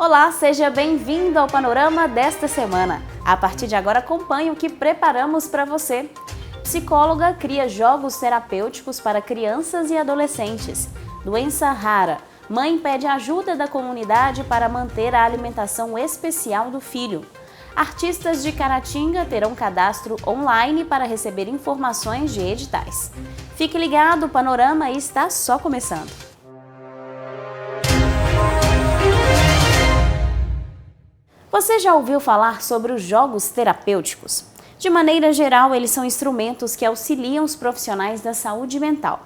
Olá, seja bem-vindo ao Panorama desta semana. A partir de agora, acompanhe o que preparamos para você. Psicóloga cria jogos terapêuticos para crianças e adolescentes. Doença rara. Mãe pede ajuda da comunidade para manter a alimentação especial do filho. Artistas de Caratinga terão cadastro online para receber informações de editais. Fique ligado, o Panorama está só começando. Você já ouviu falar sobre os jogos terapêuticos? De maneira geral, eles são instrumentos que auxiliam os profissionais da saúde mental.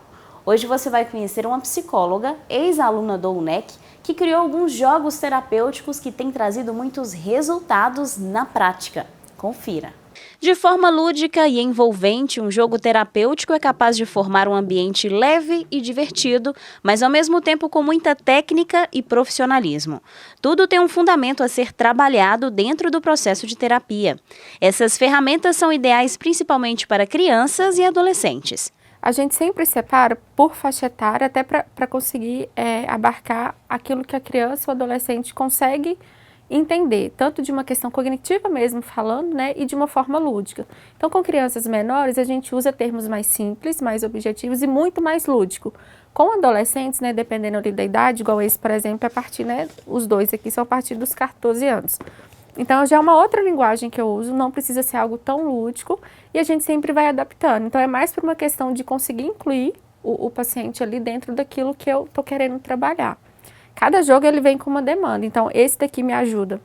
Hoje você vai conhecer uma psicóloga, ex-aluna do UNEC, que criou alguns jogos terapêuticos que têm trazido muitos resultados na prática. Confira! De forma lúdica e envolvente, um jogo terapêutico é capaz de formar um ambiente leve e divertido, mas ao mesmo tempo com muita técnica e profissionalismo. Tudo tem um fundamento a ser trabalhado dentro do processo de terapia. Essas ferramentas são ideais principalmente para crianças e adolescentes. A gente sempre separa por faixa etária, até para conseguir abarcar aquilo que a criança ou adolescente consegue entender, tanto de uma questão cognitiva mesmo falando, né, e de uma forma lúdica. Então, com crianças menores, a gente usa termos mais simples, mais objetivos e muito mais lúdico. Com adolescentes, né, dependendo ali da idade, igual esse, por exemplo, é a partir, né, os dois aqui são a partir dos 14 anos. Então, já é uma outra linguagem que eu uso, não precisa ser algo tão lúdico e a gente sempre vai adaptando. Então, é mais por uma questão de conseguir incluir o paciente ali dentro daquilo que eu estou querendo trabalhar. Cada jogo ele vem com uma demanda, então esse daqui me ajuda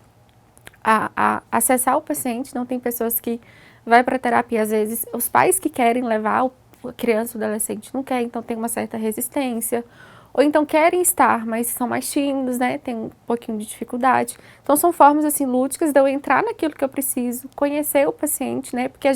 a acessar o paciente. Não tem pessoas que vai para terapia, às vezes os pais que querem levar a criança ou adolescente não querem, então tem uma certa resistência, ou então querem estar, mas são mais tímidos, né, tem um pouquinho de dificuldade. Então são formas assim lúdicas de eu entrar naquilo que eu preciso, conhecer o paciente, né, porque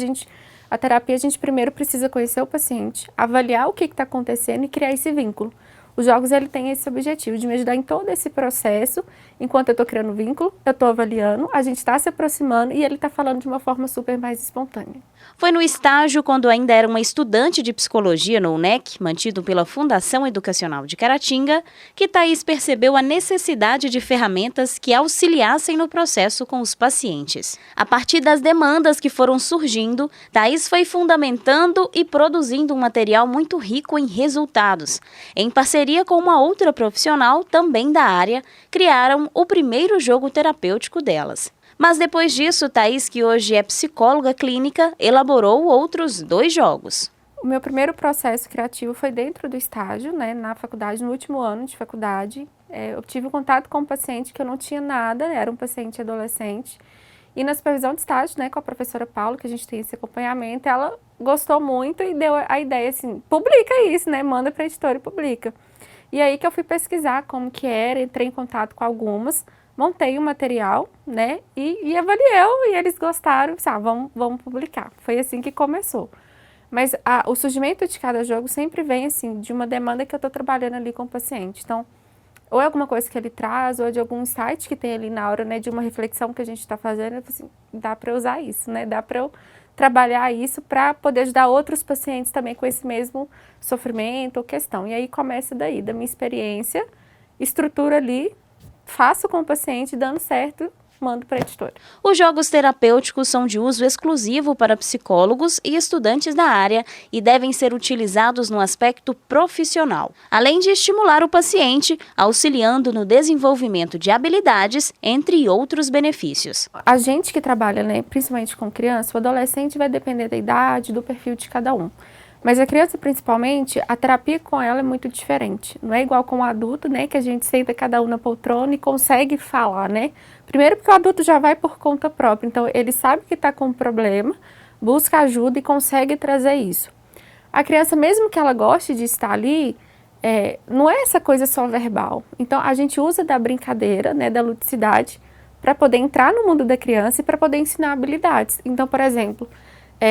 a terapia a gente primeiro precisa conhecer o paciente, avaliar o que está acontecendo e criar esse vínculo. Os jogos ele tem esse objetivo de me ajudar em todo esse processo, enquanto eu estou criando vínculo, eu estou avaliando, a gente está se aproximando e ele está falando de uma forma super mais espontânea. Foi no estágio, quando ainda era uma estudante de psicologia no UNEC, mantido pela Fundação Educacional de Caratinga, que Thaís percebeu a necessidade de ferramentas que auxiliassem no processo com os pacientes. A partir das demandas que foram surgindo, Thaís foi fundamentando e produzindo um material muito rico em resultados. Em parceria com uma outra profissional, também da área, criaram o primeiro jogo terapêutico delas. Mas depois disso, Thaís, que hoje é psicóloga clínica, elaborou outros 2 jogos. O meu primeiro processo criativo foi dentro do estágio, né, na faculdade, no último ano de faculdade. Eu tive contato com um paciente que eu não tinha nada, era um paciente adolescente. E na supervisão de estágio, né, com a professora Paula, que a gente tem esse acompanhamento, ela gostou muito e deu a ideia assim, publica isso, né, manda para a editora e publica. E aí que eu fui pesquisar como que era, entrei em contato com algumas, montei o material, né, e avaliei, e eles gostaram, disse, vamos publicar. Foi assim que começou. Mas o surgimento de cada jogo sempre vem, assim, de uma demanda que eu estou trabalhando ali com o paciente. Então, ou é alguma coisa que ele traz, ou é de algum insight que tem ali na hora, né, de uma reflexão que a gente está fazendo, assim, dá para eu usar isso, né, dá para eu trabalhar isso para poder ajudar outros pacientes também com esse mesmo sofrimento ou questão. E aí começa daí, da minha experiência, estrutura ali, faço com o paciente, dando certo, mando para a editora. Os jogos terapêuticos são de uso exclusivo para psicólogos e estudantes da área e devem ser utilizados no aspecto profissional, além de estimular o paciente, auxiliando no desenvolvimento de habilidades, entre outros benefícios. A gente que trabalha, né, principalmente com criança, o adolescente vai depender da idade, do perfil de cada um. Mas a criança, principalmente, a terapia com ela é muito diferente. Não é igual com o adulto, né, que a gente senta cada um na poltrona e consegue falar, né? Primeiro porque o adulto já vai por conta própria, então ele sabe que está com um problema, busca ajuda e consegue trazer isso. A criança, mesmo que ela goste de estar ali, não é essa coisa só verbal. Então a gente usa da brincadeira, né, da ludicidade, para poder entrar no mundo da criança e para poder ensinar habilidades. Então, por exemplo,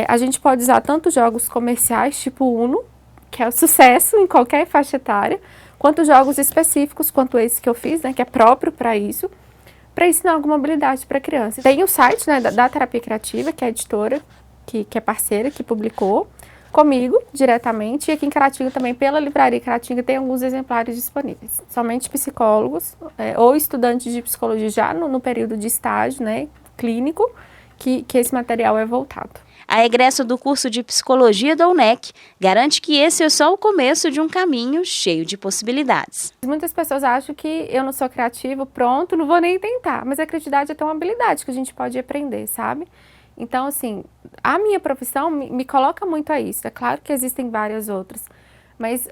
a gente pode usar tanto jogos comerciais, tipo Uno, que é o sucesso em qualquer faixa etária, quanto jogos específicos, quanto esse que eu fiz, né, que é próprio para isso, para ensinar alguma habilidade para a criança. Tem o site, né, da Terapia Criativa, que é a editora, que é parceira, que publicou. comigo diretamente, e aqui em Caratinga também, pela Livraria Caratinga, tem alguns exemplares disponíveis. Somente psicólogos ou estudantes de psicologia já no período de estágio, né, clínico, que esse material é voltado. A egresso do curso de Psicologia da UNEC garante que esse é só o começo de um caminho cheio de possibilidades. Muitas pessoas acham que eu não sou criativo, pronto, não vou nem tentar. Mas a criatividade é até uma habilidade que a gente pode aprender, sabe? Então, assim, a minha profissão me coloca muito a isso. É claro que existem várias outras, mas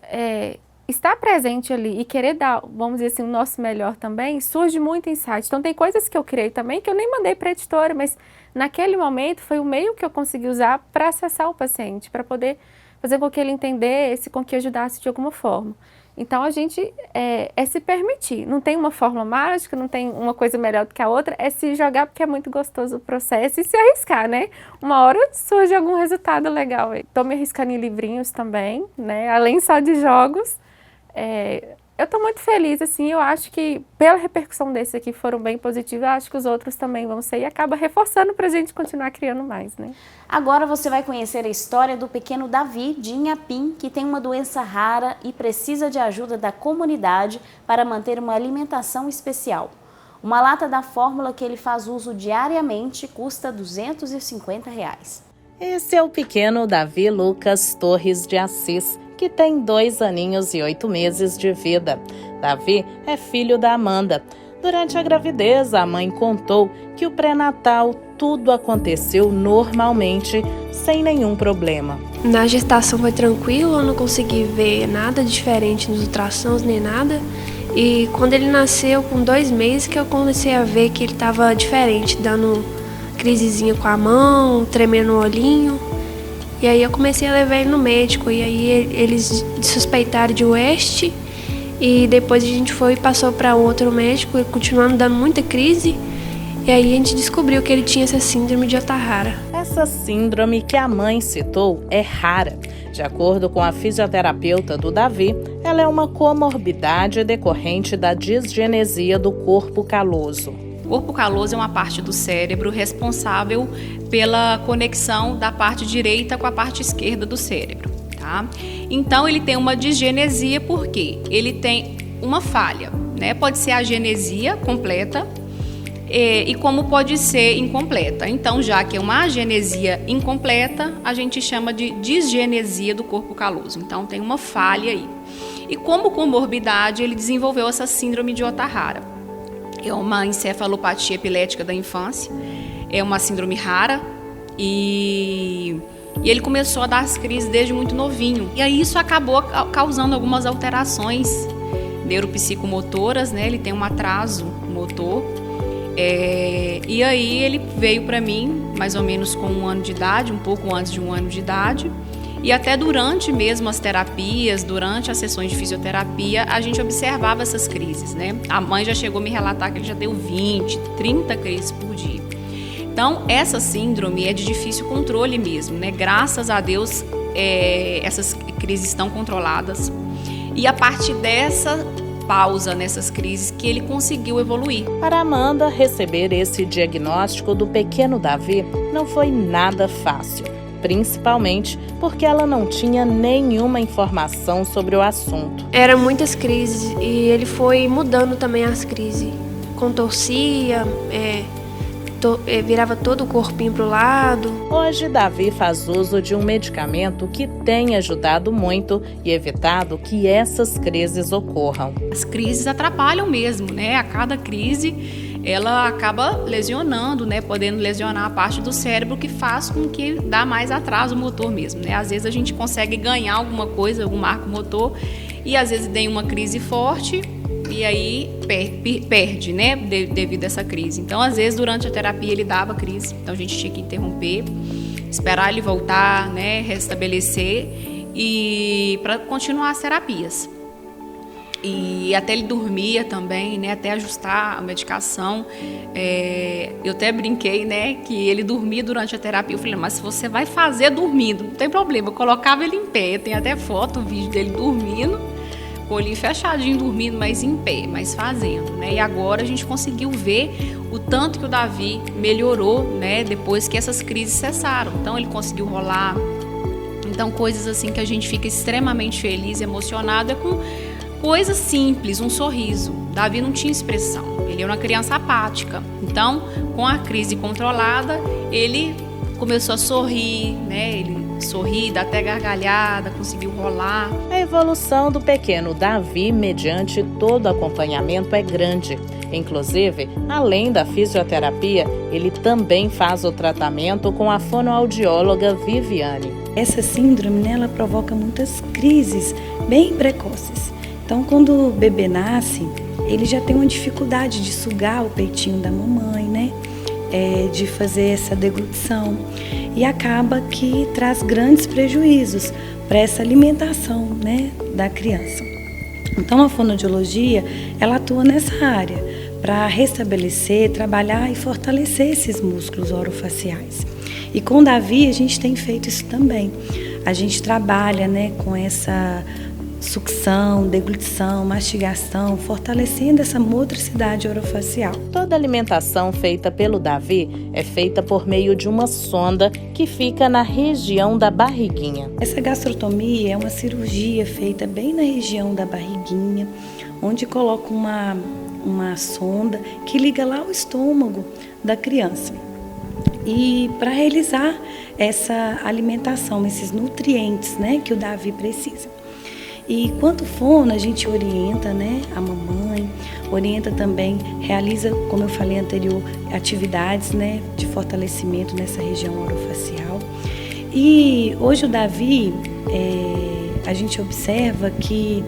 estar presente ali e querer dar, vamos dizer assim, o nosso melhor também, surge muito insight. Então, tem coisas que eu criei também que eu nem mandei para a editora, mas naquele momento foi o meio que eu consegui usar para acessar o paciente, para poder fazer com que ele entendesse, com que ajudasse de alguma forma. Então, a gente é se permitir. Não tem uma fórmula mágica, não tem uma coisa melhor do que a outra, é se jogar porque é muito gostoso o processo e se arriscar, né? Uma hora surge algum resultado legal. Estou me arriscando em livrinhos também, né? Além só de jogos. Eu estou muito feliz, assim, eu acho que pela repercussão desses aqui foram bem positivos, eu acho que os outros também vão ser e acaba reforçando para a gente continuar criando mais, né? Agora você vai conhecer a história do pequeno Davi, de Inhapim, que tem uma doença rara e precisa de ajuda da comunidade para manter uma alimentação especial. Uma lata da fórmula que ele faz uso diariamente custa R$ 250. Esse é o pequeno Davi Lucas Torres de Assis, que tem 2 aninhos e 8 meses de vida. Davi é filho da Amanda. Durante a gravidez, a mãe contou que o pré-natal tudo aconteceu normalmente, sem nenhum problema. Na gestação foi tranquilo, eu não consegui ver nada diferente nos ultrassons nem nada. E quando ele nasceu, com 2 meses, que eu comecei a ver que ele estava diferente, dando crisezinha com a mão, tremendo o olhinho. E aí eu comecei a levar ele no médico, e aí eles suspeitaram de West, e depois a gente foi e passou para outro médico, continuando dando muita crise, e aí a gente descobriu que ele tinha essa síndrome de Ohtahara. Essa síndrome que a mãe citou é rara. De acordo com a fisioterapeuta do Davi, ela é uma comorbidade decorrente da disgenesia do corpo caloso. O corpo caloso é uma parte do cérebro responsável pela conexão da parte direita com a parte esquerda do cérebro, tá? Então, ele tem uma disgenesia porque ele tem uma falha, né? Pode ser a genesia completa e como pode ser incompleta. Então, já que é uma agenesia incompleta, a gente chama de disgenesia do corpo caloso. Então, tem uma falha aí. E como comorbidade, ele desenvolveu essa síndrome de Ohtahara. É uma encefalopatia epilética da infância, é uma síndrome rara e ele começou a dar as crises desde muito novinho. E aí isso acabou causando algumas alterações neuropsicomotoras, né? Ele tem um atraso motor. E aí ele veio para mim mais ou menos com 1 ano de idade, um pouco antes de 1 ano de idade. E até durante mesmo as terapias, durante as sessões de fisioterapia, a gente observava essas crises, né? A mãe já chegou a me relatar que ele já deu 20, 30 crises por dia. Então, essa síndrome é de difícil controle mesmo, né? Graças a Deus, essas crises estão controladas. E a partir dessa pausa nessas crises que ele conseguiu evoluir. Para Amanda, receber esse diagnóstico do pequeno Davi não foi nada fácil. Principalmente porque ela não tinha nenhuma informação sobre o assunto. Eram muitas crises e ele foi mudando também as crises. Contorcia, virava todo o corpinho para o lado. Hoje, Davi faz uso de um medicamento que tem ajudado muito e evitado que essas crises ocorram. As crises atrapalham mesmo, né? A cada crise ela acaba lesionando, né? Podendo lesionar a parte do cérebro que faz com que dá mais atraso motor mesmo, né? Às vezes a gente consegue ganhar alguma coisa, algum marco motor, e às vezes tem uma crise forte e aí perde, né? Devido a essa crise. Então, às vezes, durante a terapia ele dava crise, então a gente tinha que interromper, esperar ele voltar, né? Restabelecer e para continuar as terapias. E até ele dormia também, né? Até ajustar a medicação. Eu até brinquei, né? Que ele dormia durante a terapia. Eu falei, mas se você vai fazer dormindo, não tem problema. Eu colocava ele em pé. Eu tenho até foto, vídeo dele dormindo, com o olhinho fechadinho, dormindo, mas em pé, mas fazendo, né? E agora a gente conseguiu ver o tanto que o Davi melhorou, né? Depois que essas crises cessaram. Então ele conseguiu rolar Então, coisas assim que a gente fica extremamente feliz, emocionado, é com coisas simples, um sorriso. Davi não tinha expressão, ele era uma criança apática. Então, com a crise controlada, ele começou a sorrir, né? Ele sorri, dá até gargalhada, conseguiu rolar. A evolução do pequeno Davi, mediante todo acompanhamento, é grande. Inclusive, além da fisioterapia, ele também faz o tratamento com a fonoaudióloga Viviane. Essa síndrome, né, ela provoca muitas crises bem precoces. Então, quando o bebê nasce, ele já tem uma dificuldade de sugar o peitinho da mamãe, né? De fazer essa deglutição. E acaba que traz grandes prejuízos para essa alimentação, né, da criança. Então, a fonoaudiologia, ela atua nessa área para restabelecer, trabalhar e fortalecer esses músculos orofaciais. E com o Davi, a gente tem feito isso também. A gente trabalha, né, com essa sucção, deglutição, mastigação, fortalecendo essa motricidade orofacial. Toda alimentação feita pelo Davi é feita por meio de uma sonda que fica na região da barriguinha. Essa gastrotomia é uma cirurgia feita bem na região da barriguinha, onde coloca uma sonda que liga lá ao estômago da criança. E para realizar essa alimentação, esses nutrientes, né, que o Davi precisa. E quanto fono, a gente orienta, né, a mamãe, orienta também, realiza, como eu falei anterior, atividades, né, de fortalecimento nessa região orofacial. E hoje o Davi, a gente observa que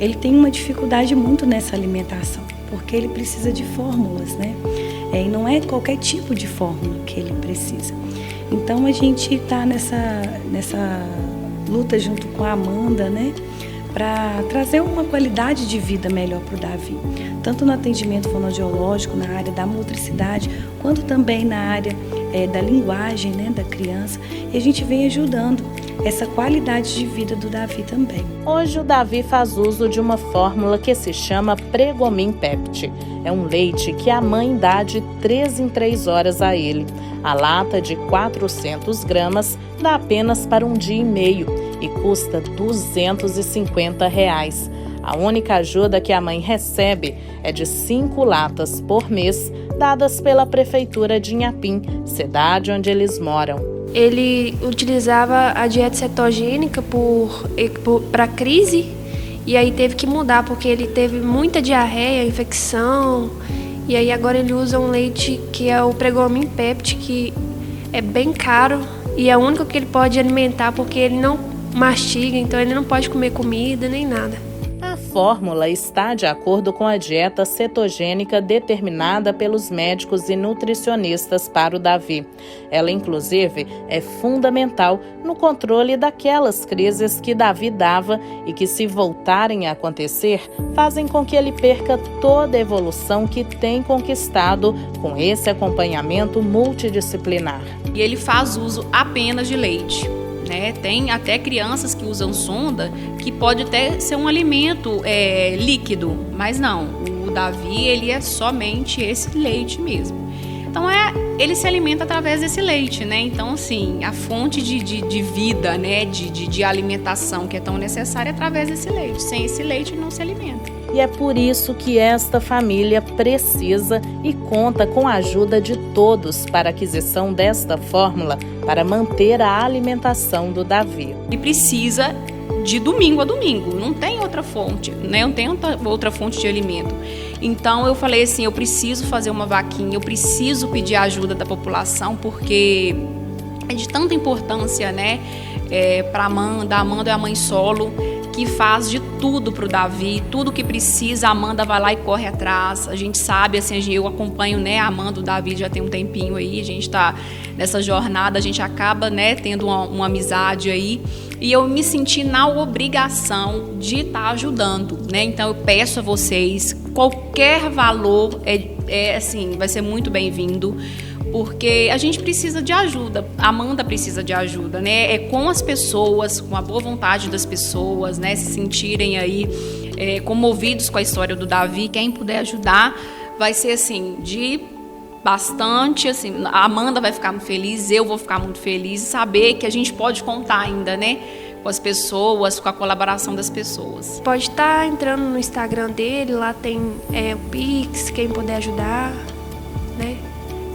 ele tem uma dificuldade muito nessa alimentação, porque ele precisa de fórmulas, né? E não é qualquer tipo de fórmula que ele precisa. Então a gente está nessa luta junto com a Amanda, né, para trazer uma qualidade de vida melhor para o Davi, tanto no atendimento fonoaudiológico, na área da motricidade, quanto também na área da linguagem, né, da criança. E a gente vem ajudando essa qualidade de vida do Davi também. Hoje o Davi faz uso de uma fórmula que se chama Pregomin Pept. É um leite que a mãe dá de 3 em 3 horas a ele. A lata de 400 gramas dá apenas para um dia e meio e custa R$250. A única ajuda que a mãe recebe é de 5 latas por mês, dadas pela prefeitura de Inhapim, cidade onde eles moram. Ele utilizava a dieta cetogênica para crise, e aí teve que mudar porque ele teve muita diarreia, infecção, e aí agora ele usa um leite que é o Pregomin Pept, que é bem caro e é o único que ele pode alimentar porque ele não mastiga, então ele não pode comer comida nem nada. A fórmula está de acordo com a dieta cetogênica determinada pelos médicos e nutricionistas para o Davi. Ela, inclusive, é fundamental no controle daquelas crises que Davi dava e que, se voltarem a acontecer, fazem com que ele perca toda a evolução que tem conquistado com esse acompanhamento multidisciplinar. E ele faz uso apenas de leite. Né? Tem até crianças que usam sonda que pode até ser um alimento líquido, mas não, o Davi ele é somente esse leite mesmo. Então ele se alimenta através desse leite, né? Então assim, a fonte de vida, né? de alimentação que é tão necessária é através desse leite. Sem esse leite ele não se alimenta. E é por isso que esta família precisa e conta com a ajuda de todos para a aquisição desta fórmula para manter a alimentação do Davi. Ele precisa de domingo a domingo, não tem outra fonte, né? Não tem outra fonte de alimento. Então eu falei assim, eu preciso fazer uma vaquinha, eu preciso pedir a ajuda da população, porque é de tanta importância, né? Para a Amanda é a mãe solo, que faz de tudo para o Davi, tudo que precisa, a Amanda vai lá e corre atrás. A gente sabe, assim, eu acompanho, né, a Amanda, o Davi já tem um tempinho aí, a gente está nessa jornada, a gente acaba, né, tendo uma amizade aí, e eu me senti na obrigação de estar ajudando, né? Então eu peço a vocês, qualquer valor assim, vai ser muito bem-vindo, porque a gente precisa de ajuda, a Amanda precisa de ajuda, né? É com as pessoas, com a boa vontade das pessoas, né? Se sentirem aí comovidos com a história do Davi. Quem puder ajudar vai ser assim, de bastante, assim, a Amanda vai ficar muito feliz, eu vou ficar muito feliz, e saber que a gente pode contar ainda, né, com as pessoas, com a colaboração das pessoas. Pode estar entrando no Instagram dele, lá tem o Pix, quem puder ajudar, né,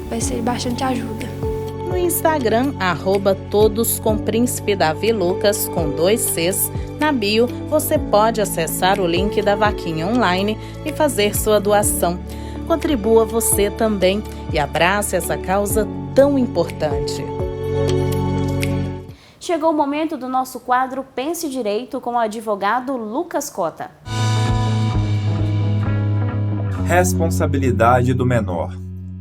vai ser bastante ajuda. No Instagram, @todoscompríncipedavilucas, com 2 Cs, na bio, você pode acessar o link da vaquinha online e fazer sua doação. Contribua você também e abrace essa causa tão importante. Chegou o momento do nosso quadro Pense Direito com o advogado Lucas Cota. Responsabilidade do menor.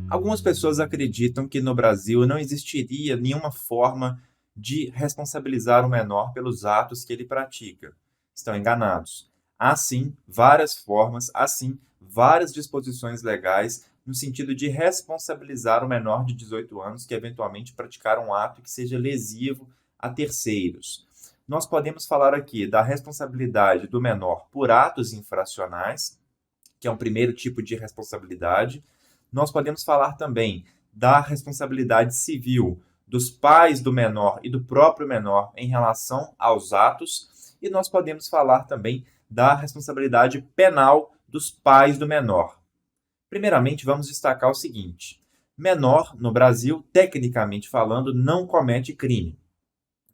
Algumas pessoas acreditam que no Brasil não existiria nenhuma forma de responsabilizar o menor pelos atos que ele pratica. Estão enganados. Há sim várias formas, há sim várias disposições legais no sentido de responsabilizar o menor de 18 anos que eventualmente praticar um ato que seja lesivo a terceiros. Nós podemos falar aqui da responsabilidade do menor por atos infracionais, que é um primeiro tipo de responsabilidade. Nós podemos falar também da responsabilidade civil dos pais do menor e do próprio menor em relação aos atos, e nós podemos falar também da responsabilidade penal dos pais do menor. Primeiramente, vamos destacar o seguinte: menor, no Brasil, tecnicamente falando, não comete crime.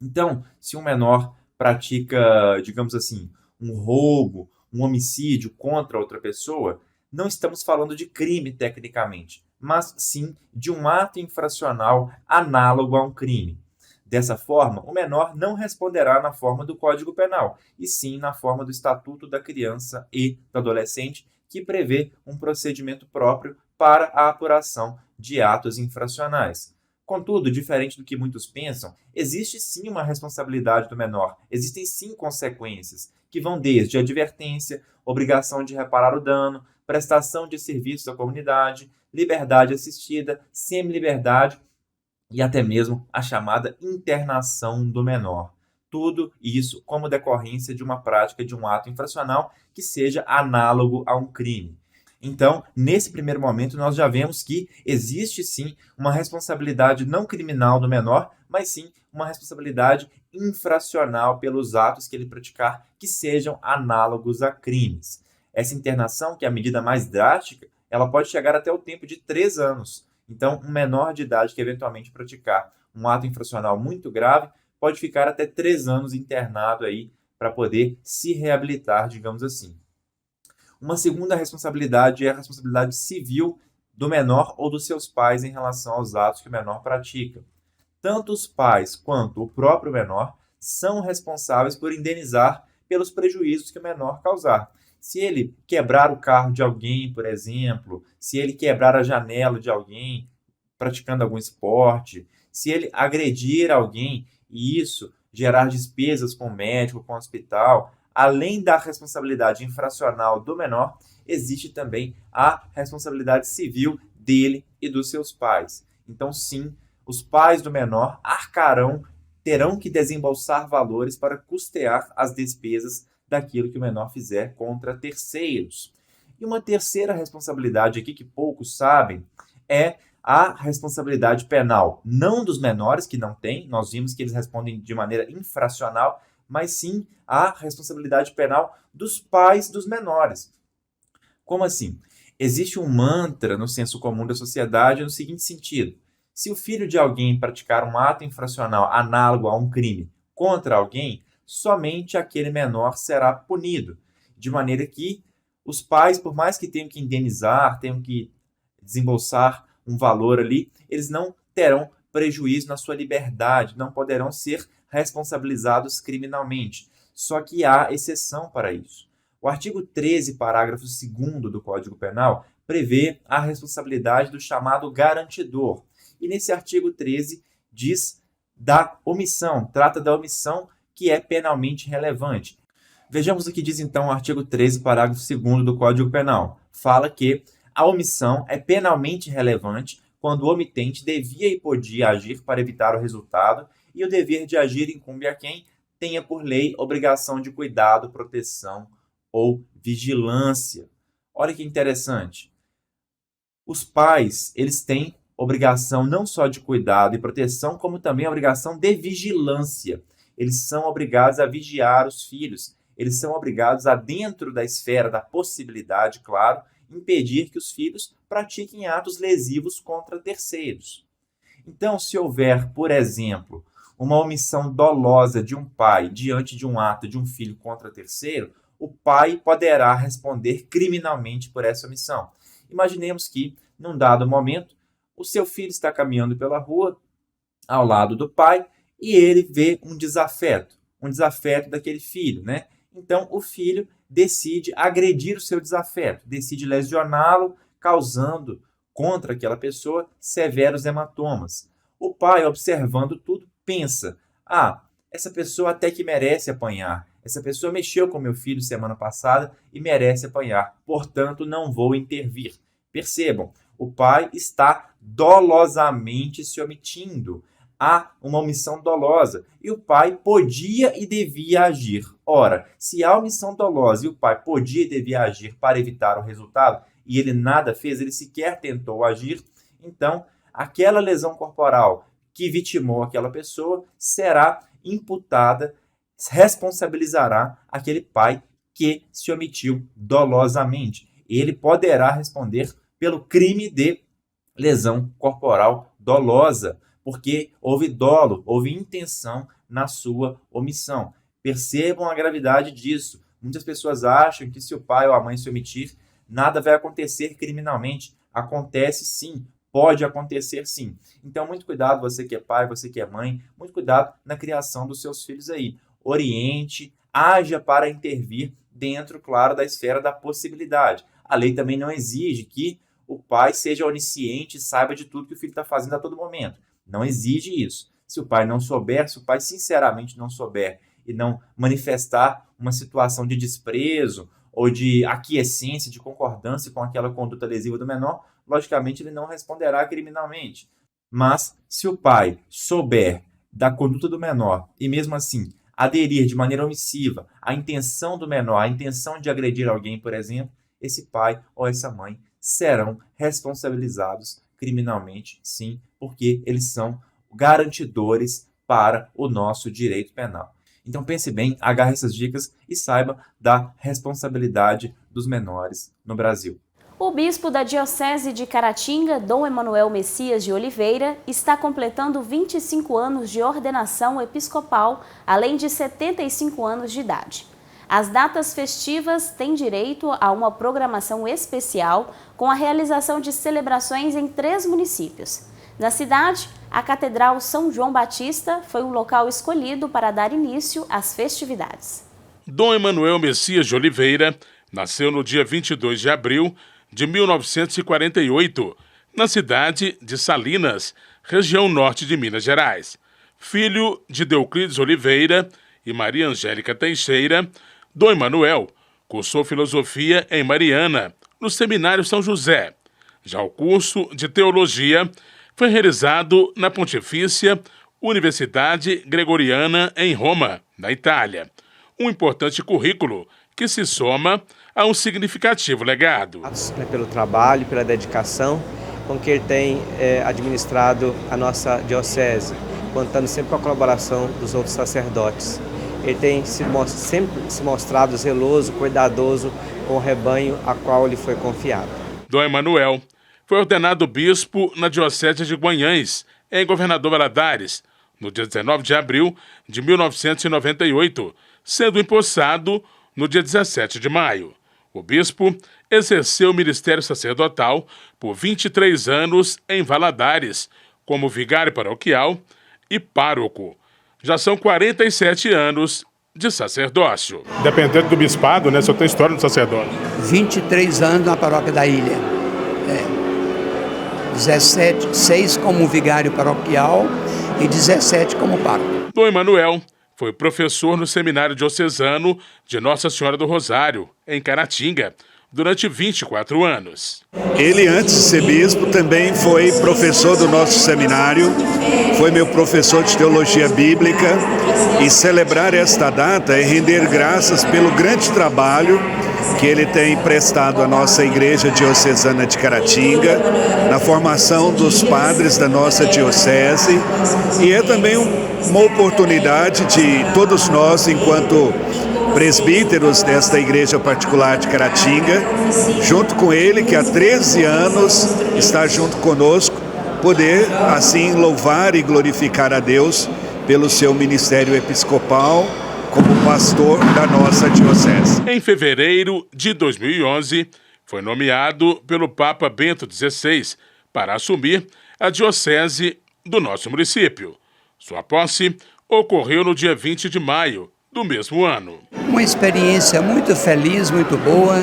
Então, se um menor pratica, digamos assim, um roubo, um homicídio contra outra pessoa, não estamos falando de crime tecnicamente, mas sim de um ato infracional análogo a um crime. Dessa forma, o menor não responderá na forma do Código Penal, e sim na forma do Estatuto da Criança e do Adolescente, que prevê um procedimento próprio para a apuração de atos infracionais. Contudo, diferente do que muitos pensam, existe sim uma responsabilidade do menor, existem sim consequências, que vão desde advertência, obrigação de reparar o dano, prestação de serviços à comunidade, liberdade assistida, semi-liberdade e até mesmo a chamada internação do menor. Tudo isso como decorrência de uma prática de um ato infracional que seja análogo a um crime. Então, nesse primeiro momento, nós já vemos que existe sim uma responsabilidade não criminal do menor, mas sim uma responsabilidade infracional pelos atos que ele praticar que sejam análogos a crimes. Essa internação, que é a medida mais drástica, ela pode chegar até o tempo de 3 anos. Então, um menor de idade que eventualmente praticar um ato infracional muito grave pode ficar até 3 anos internado aí para poder se reabilitar, digamos assim. Uma segunda responsabilidade é a responsabilidade civil do menor ou dos seus pais em relação aos atos que o menor pratica. Tanto os pais quanto o próprio menor são responsáveis por indenizar pelos prejuízos que o menor causar. Se ele quebrar o carro de alguém, por exemplo, se ele quebrar a janela de alguém praticando algum esporte, se ele agredir alguém e isso gerar despesas com o médico, com o hospital, além da responsabilidade infracional do menor, existe também a responsabilidade civil dele e dos seus pais. Então, sim, os pais do menor terão que desembolsar valores para custear as despesas daquilo que o menor fizer contra terceiros. E uma terceira responsabilidade aqui que poucos sabem é a responsabilidade penal, não dos menores, que não tem, nós vimos que eles respondem de maneira infracional, mas sim a responsabilidade penal dos pais dos menores. Como assim? Existe um mantra no senso comum da sociedade no seguinte sentido: se o filho de alguém praticar um ato infracional análogo a um crime contra alguém, somente aquele menor será punido, de maneira que os pais, por mais que tenham que indenizar, tenham que desembolsar um valor ali, eles não terão prejuízo na sua liberdade, não poderão ser responsabilizados criminalmente. Só que há exceção para isso. O artigo 13, parágrafo 2º do Código Penal prevê a responsabilidade do chamado garantidor. E nesse artigo 13 diz da omissão, trata da omissão que é penalmente relevante. Vejamos o que diz então o artigo 13, parágrafo 2º do Código Penal. Fala que a omissão é penalmente relevante quando o omitente devia e podia agir para evitar o resultado e o dever de agir incumbe a quem tenha por lei obrigação de cuidado, proteção ou vigilância. Olha que interessante. Os pais, eles têm obrigação não só de cuidado e proteção, como também a obrigação de vigilância. Eles são obrigados a vigiar os filhos, eles são obrigados a, dentro da esfera da possibilidade, claro, impedir que os filhos pratiquem atos lesivos contra terceiros. Então, se houver, por exemplo, uma omissão dolosa de um pai diante de um ato de um filho contra terceiro, o pai poderá responder criminalmente por essa omissão. Imaginemos que, num dado momento, o seu filho está caminhando pela rua ao lado do pai e ele vê um desafeto daquele filho, né? Então, o filho decide agredir o seu desafeto, decide lesioná-lo, causando contra aquela pessoa severos hematomas. O pai, observando tudo, pensa: essa pessoa até que merece apanhar. Essa pessoa mexeu com meu filho semana passada e merece apanhar. Portanto, não vou intervir. Percebam, o pai está dolosamente se omitindo. Há uma omissão dolosa e o pai podia e devia agir. Ora, se há omissão dolosa e o pai podia e devia agir para evitar o resultado e ele nada fez, ele sequer tentou agir, então aquela lesão corporal que vitimou aquela pessoa será imputada, responsabilizará aquele pai que se omitiu dolosamente. Ele poderá responder pelo crime de lesão corporal dolosa, porque houve dolo, houve intenção na sua omissão. Percebam a gravidade disso. Muitas pessoas acham que se o pai ou a mãe se omitir, nada vai acontecer criminalmente. Acontece sim, pode acontecer sim. Então, muito cuidado, você que é pai, você que é mãe, muito cuidado na criação dos seus filhos aí. Oriente, haja para intervir dentro, claro, da esfera da possibilidade. A lei também não exige que o pai seja onisciente e saiba de tudo que o filho está fazendo a todo momento. Não exige isso. Se o pai não souber, se o pai sinceramente não souber e não manifestar uma situação de desprezo ou de aquiescência, de concordância com aquela conduta lesiva do menor, logicamente ele não responderá criminalmente. Mas se o pai souber da conduta do menor e mesmo assim aderir de maneira omissiva à intenção do menor, à intenção de agredir alguém, por exemplo, esse pai ou essa mãe serão responsabilizados criminalmente, sim, porque eles são garantidores para o nosso direito penal. Então pense bem, agarre essas dicas e saiba da responsabilidade dos menores no Brasil. O bispo da Diocese de Caratinga, Dom Emanuel Messias de Oliveira, está completando 25 anos de ordenação episcopal, além de 75 anos de idade. As datas festivas têm direito a uma programação especial com a realização de celebrações em 3 municípios. Na cidade, a Catedral São João Batista foi o local escolhido para dar início às festividades. Dom Emanuel Messias de Oliveira nasceu no dia 22 de abril de 1948, na cidade de Salinas, região norte de Minas Gerais. Filho de Deuclides Oliveira e Maria Angélica Teixeira, Dom Emanuel cursou filosofia em Mariana, no Seminário São José. Já o curso de teologia foi realizado na Pontifícia Universidade Gregoriana em Roma, na Itália. Um importante currículo que se soma a um significativo legado. Pelo trabalho, pela dedicação com que ele tem administrado a nossa diocese, contando sempre com a colaboração dos outros sacerdotes. Ele tem sempre se mostrado zeloso, cuidadoso com o rebanho a qual lhe foi confiado. Dom Emanuel foi ordenado bispo na Diocese de Guanhães, em Governador Valadares, no dia 19 de abril de 1998, sendo empossado no dia 17 de maio. O bispo exerceu o ministério sacerdotal por 23 anos em Valadares, como vigário paroquial e pároco. Já são 47 anos de sacerdócio. Dependendo do bispado, né? Só tem história do sacerdócio. 23 anos na paróquia da Ilha. 6 como vigário paroquial e 17 como pároco. Dom Emanuel foi professor no Seminário Diocesano de Nossa Senhora do Rosário, em Caratinga, durante 24 anos. Ele, antes de ser bispo, também foi professor do nosso seminário, foi meu professor de teologia bíblica, e celebrar esta data é render graças pelo grande trabalho que ele tem prestado à nossa Igreja Diocesana de Caratinga, na formação dos padres da nossa diocese, e é também uma oportunidade de todos nós, enquanto presbíteros desta Igreja Particular de Caratinga, junto com ele, que há 13 anos está junto conosco, poder assim louvar e glorificar a Deus pelo seu ministério episcopal como pastor da nossa diocese. Em fevereiro de 2011, foi nomeado pelo Papa Bento XVI para assumir a diocese do nosso município. Sua posse ocorreu no dia 20 de maio do mesmo ano. Uma experiência muito feliz, muito boa,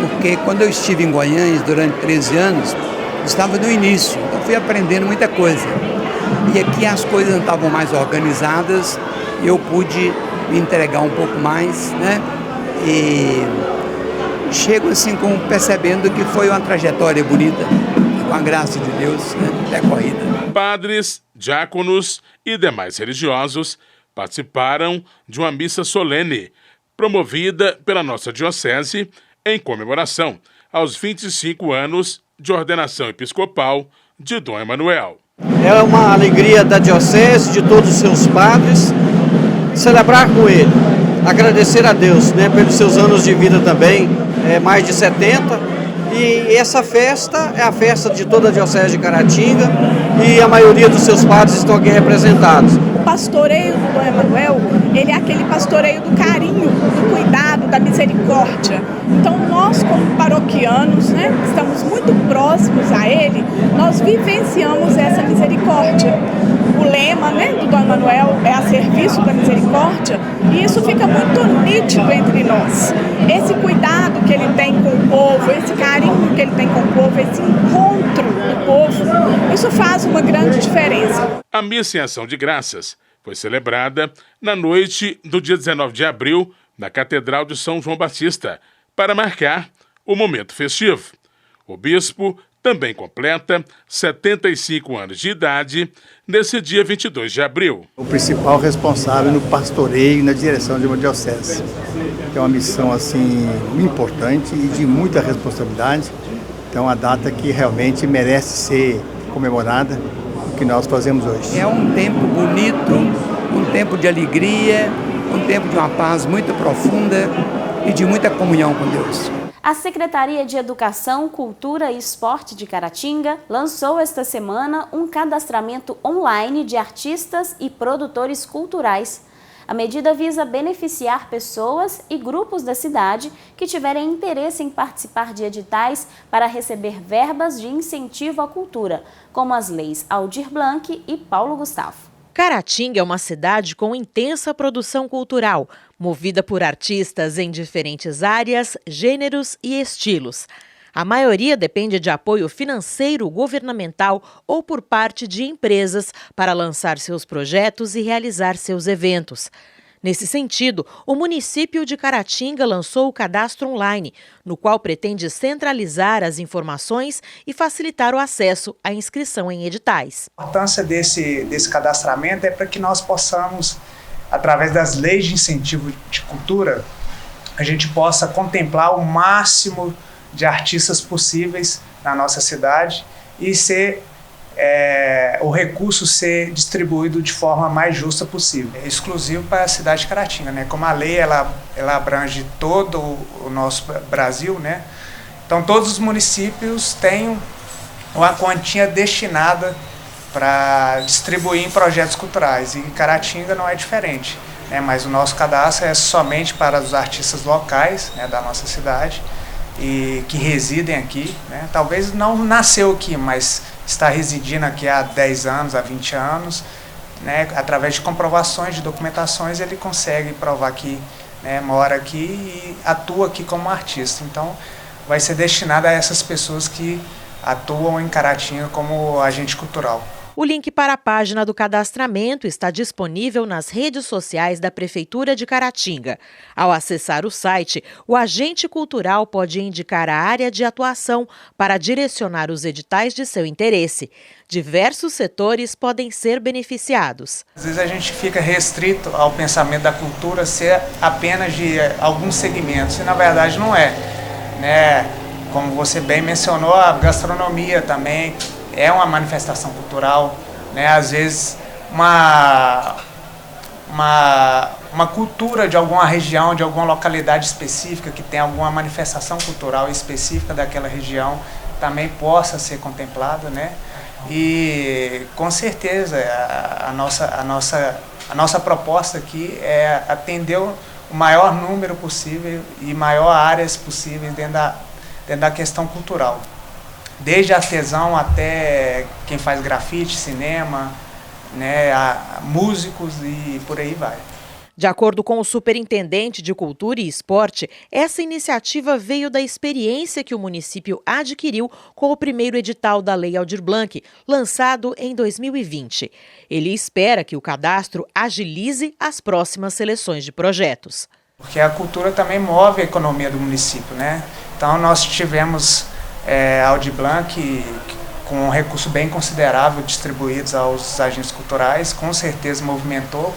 porque quando eu estive em Goiânia durante 13 anos, estava no início, então fui aprendendo muita coisa. E aqui as coisas não estavam mais organizadas, eu pude me entregar um pouco mais, né? E chego assim percebendo que foi uma trajetória bonita, com a graça de Deus, né, decorrida. Padres, diáconos e demais religiosos participaram de uma missa solene, promovida pela nossa diocese em comemoração aos 25 anos de ordenação episcopal de Dom Emanuel. É uma alegria da diocese, de todos os seus padres, celebrar com ele, agradecer a Deus, né, pelos seus anos de vida também, mais de 70, e essa festa é a festa de toda a diocese de Caratinga e a maioria dos seus padres estão aqui representados. O pastoreio do Dom Emanuel, ele é aquele pastoreio do carinho, do cuidado, da misericórdia. Então nós, como paroquianos, né, estamos muito próximos a ele, nós vivenciamos essa misericórdia. O lema, né, do Dom Emanuel é a serviço da misericórdia, e isso fica muito nítido entre nós. Esse cuidado que ele tem com o povo, esse carinho que ele tem com o povo, esse encontro do povo, isso faz uma grande diferença. A missa em ação de graças foi celebrada na noite do dia 19 de abril na Catedral de São João Batista, para marcar o momento festivo. O bispo também completa 75 anos de idade nesse dia 22 de abril. O principal responsável no pastoreio e na direção de uma diocese, que é uma missão assim importante e de muita responsabilidade. Então, a data que realmente merece ser comemorada, o que nós fazemos hoje. É um tempo bonito, um tempo de alegria, um tempo de uma paz muito profunda e de muita comunhão com Deus. A Secretaria de Educação, Cultura e Esporte de Caratinga lançou esta semana um cadastramento online de artistas e produtores culturais. A medida visa beneficiar pessoas e grupos da cidade que tiverem interesse em participar de editais para receber verbas de incentivo à cultura, como as leis Aldir Blanc e Paulo Gustavo. Caratinga é uma cidade com intensa produção cultural, movida por artistas em diferentes áreas, gêneros e estilos. A maioria depende de apoio financeiro, governamental ou por parte de empresas para lançar seus projetos e realizar seus eventos. Nesse sentido, o município de Caratinga lançou o cadastro online, no qual pretende centralizar as informações e facilitar o acesso à inscrição em editais. A importância desse cadastramento é para que nós possamos, através das leis de incentivo de cultura, a gente possa contemplar o máximo de artistas possíveis na nossa cidade e o recurso ser distribuído de forma mais justa possível. É exclusivo para a cidade de Caratinga, né? Como a lei ela abrange todo o nosso Brasil, né? Então todos os municípios têm uma quantia destinada para distribuir em projetos culturais, e em Caratinga não é diferente, né? Mas o nosso cadastro é somente para os artistas locais, né, da nossa cidade e que residem aqui, né? Talvez não nasceu aqui, mas está residindo aqui há 10 anos, há 20 anos, né? Através de comprovações, de documentações, ele consegue provar que, né, mora aqui e atua aqui como artista. Então, vai ser destinado a essas pessoas que atuam em Caratinga como agente cultural. O link para a página do cadastramento está disponível nas redes sociais da Prefeitura de Caratinga. Ao acessar o site, o agente cultural pode indicar a área de atuação para direcionar os editais de seu interesse. Diversos setores podem ser beneficiados. Às vezes a gente fica restrito ao pensamento da cultura ser apenas de alguns segmentos, e na verdade não é, né? Como você bem mencionou, a gastronomia também é uma manifestação cultural, né? Às vezes uma cultura de alguma região, de alguma localidade específica que tem alguma manifestação cultural específica daquela região também possa ser contemplada, né? E com certeza a nossa proposta aqui é atender o maior número possível e maior áreas possíveis dentro da questão cultural. Desde artesão até quem faz grafite, cinema, né, músicos e por aí vai. De acordo com o superintendente de Cultura e Esporte, essa iniciativa veio da experiência que o município adquiriu com o primeiro edital da Lei Aldir Blanc, lançado em 2020. Ele espera que o cadastro agilize as próximas seleções de projetos. Porque a cultura também move a economia do município, né? Então nós tivemos Aldir Blanc com um recurso bem considerável distribuídos aos agentes culturais, com certeza movimentou.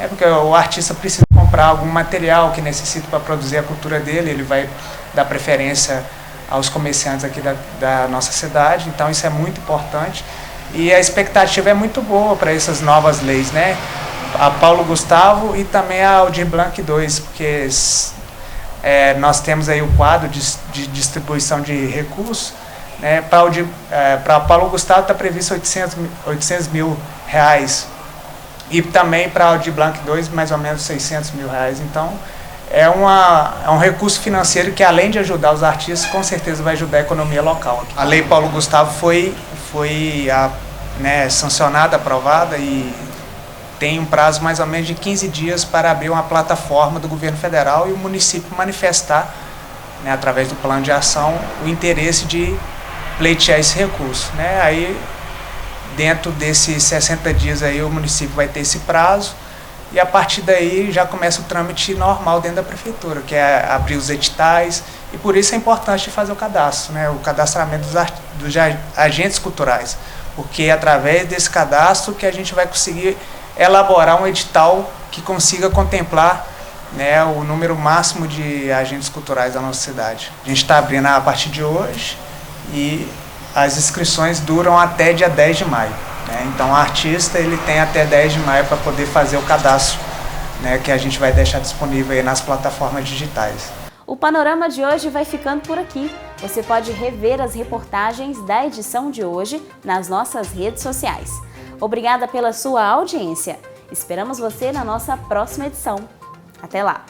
Porque o artista precisa comprar algum material que necessita para produzir a cultura dele, ele vai dar preferência aos comerciantes aqui da nossa cidade, então isso é muito importante. E a expectativa é muito boa para essas novas leis, né? A Paulo Gustavo e também a Aldir Blanc 2, porque nós temos aí o quadro de distribuição de recursos, né? Para Paulo Gustavo está previsto 800 mil reais. E também para a Aldir Blanc 2, mais ou menos 600 mil reais. Então, é um recurso financeiro que, além de ajudar os artistas, com certeza vai ajudar a economia local. A Lei Paulo Gustavo foi sancionada, aprovada, e tem um prazo mais ou menos de 15 dias para abrir uma plataforma do governo federal e o município manifestar, né, através do plano de ação, o interesse de pleitear esse recurso, né? Aí, dentro desses 60 dias aí, o município vai ter esse prazo e a partir daí já começa o trâmite normal dentro da prefeitura, que é abrir os editais, e por isso é importante fazer o cadastro, né? O cadastramento dos agentes culturais, porque é através desse cadastro que a gente vai conseguir elaborar um edital que consiga contemplar, né, o número máximo de agentes culturais da nossa cidade. A gente está abrindo a partir de hoje e as inscrições duram até dia 10 de maio. Né? Então o artista ele tem até 10 de maio para poder fazer o cadastro, né, que a gente vai deixar disponível aí nas plataformas digitais. O Panorama de hoje vai ficando por aqui. Você pode rever as reportagens da edição de hoje nas nossas redes sociais. Obrigada pela sua audiência. Esperamos você na nossa próxima edição. Até lá!